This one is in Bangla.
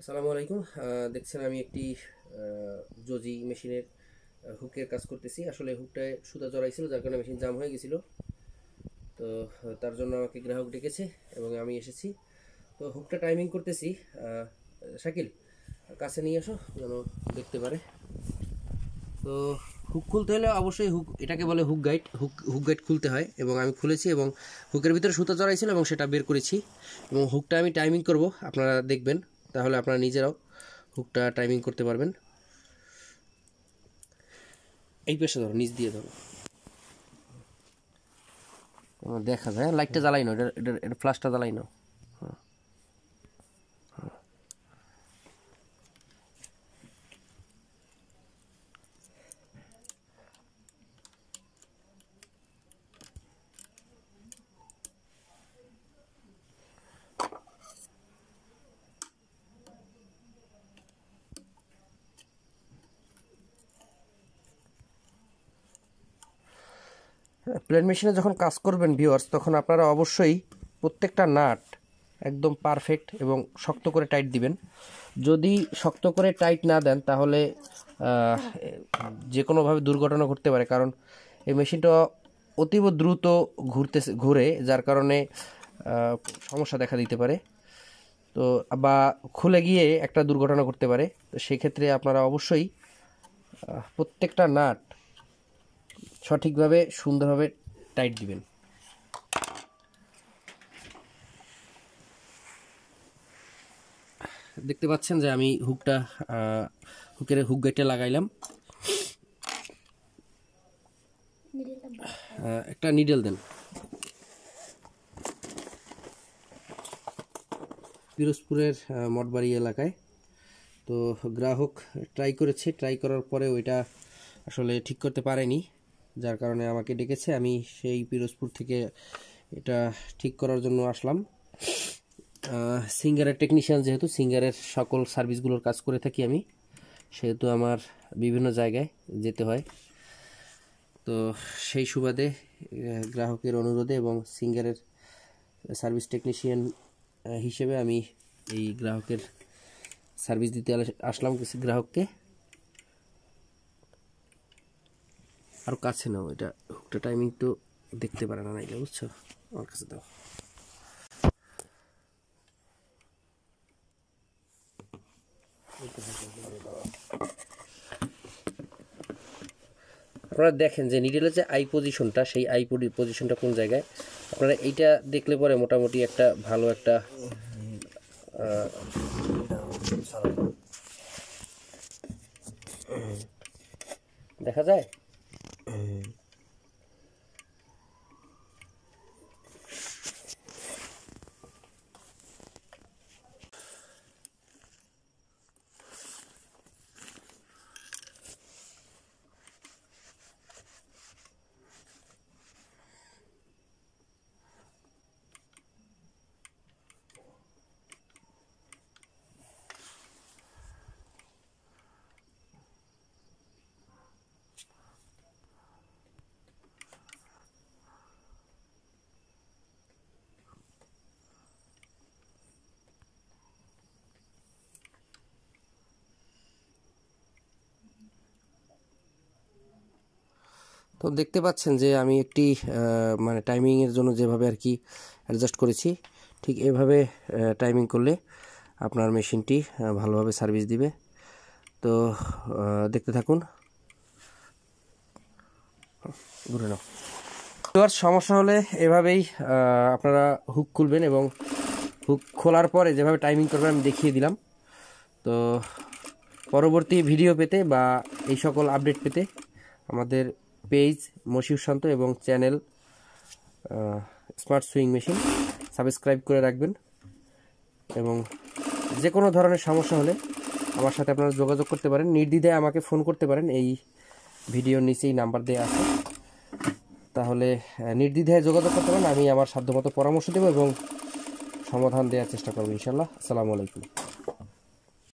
আসসালামু আলাইকুম। দেখছেন আমি একটি জজি মেশিনের হুকের কাজ করতেছি। আসলে হুকটায় সুতা জড়াইছিল, যার কারণে মেশিন জাম হয়ে গেছিলো। তো তার জন্য আমাকে গ্রাহক ডেকেছে এবং আমি এসেছি। তো হুকটা টাইমিং করতেছি। শাকিল, কাছে নিয়ে আসো যেন দেখতে পারে। তো হুক খুলতে হলে অবশ্যই এটাকে বলে হুক গাইড। হুক গাইড খুলতে হয় এবং আমি খুলেছি এবং হুকের ভিতরে সুতা জড়াইছিল এবং সেটা বের করেছি এবং হুকটা আমি টাইমিং করব, আপনারা দেখবেন, তাহলে আপনারা নিজেরাও হুকটা টাইমিং করতে পারবেন। এই পেশে ধরো, নিচ দিয়ে ধরো, দেখা যায়। লাইটটা জ্বালাই নাও, এটা ফ্ল্যাশটা জ্বালাই নাও। প্লেন মেশিনে যখন কাজ করবেন ভিউয়ার্স, তখন আপনারা অবশ্যই প্রত্যেকটা নাট একদম পারফেক্ট এবং শক্ত করে টাইট দিবেন। যদি শক্ত করে টাইট না দেন তাহলে যে কোনোভাবে দুর্ঘটনা ঘটতে পারে, কারণ এই মেশিনটা অতীব দ্রুত ঘুরে, যার কারণে সমস্যা দেখা দিতে পারে। তো বা খুলে গিয়ে একটা দুর্ঘটনা ঘটতে পারে। তো সেক্ষেত্রে আপনারা অবশ্যই প্রত্যেকটা নাট সঠিকভাবে সুন্দরভাবে টাইট দিবেন। দেখতে পাচ্ছেন যে আমি হুকের হুক গাইডটা লাগাইলাম। একটা নিডেল দেন। পিরোজপুরের মঠবাড়ি এলাকায়। তো গ্রাহক ট্রাই করেছে, ট্রাই করার পরে ওইটা আসলে ঠিক করতে পারেনি, যার কারণে আমাকে ডেকেছে। আমি সেই পিরোজপুর থেকে এটা ঠিক করার জন্য আসলাম। সিঙ্গারের টেকনিশিয়ান, যেহেতু সিঙ্গারের সকল সার্ভিসগুলোর কাজ করে থাকি আমি, সেহেতু আমার বিভিন্ন জায়গায় যেতে হয়। তো সেই সুবাদে গ্রাহকের অনুরোধে এবং সিঙ্গারের সার্ভিস টেকনিশিয়ান হিসেবে আমি এই গ্রাহকের সার্ভিস দিতে আসলাম কিছু গ্রাহককে। আরও কাছে নাও, এটা হুকটা টাইমিং তো দেখতে পারে না নাইলে, বুঝছো? আমার কাছে দাও। আপনারা দেখেন যে নিডেলের যে আই পজিশনটা, সেই আই পজিশনটা কোন জায়গায়। আপনারা এইটা দেখলে পরে মোটামুটি একটা ভালো একটা দেখা যায়। তো দেখতে পাচ্ছেন যে আমি একটি মানে টাইমিংয়ের জন্য যেভাবে আর কি অ্যাডজাস্ট করেছি, ঠিক এভাবে টাইমিং করলে আপনার মেশিনটি ভালোভাবে সার্ভিস দিবে। তো দেখতে থাকুন। ঘুরে নাও। আর সমস্যা হলে এভাবেই আপনারা হুক খুলবেন এবং হুক খোলার পরে যেভাবে টাইমিং করবেন আমি দেখিয়ে দিলাম। তো পরবর্তী ভিডিও পেতে বা এই সকল আপডেট পেতে আমাদের পেজ মশিউর শান্ত এবং channel smart sewing machine subscribe করে রাখবেন। এবং যে কোনো ধরনের সমস্যা হলে আমার সাথে আপনারা যোগাযোগ করতে পারেন, নির্দ্বিধায় আমাকে ফোন করতে পারেন। এই ভিডিওর নিচেই নাম্বার দেওয়া আছে, তাহলে নির্দ্বিধায় যোগাযোগ করতে পারেন। আমি আমার সাধ্যমতো পরামর্শ দেব এবং সমাধান দেওয়ার চেষ্টা করব ইনশাল্লাহ। আসসালামু আলাইকুম।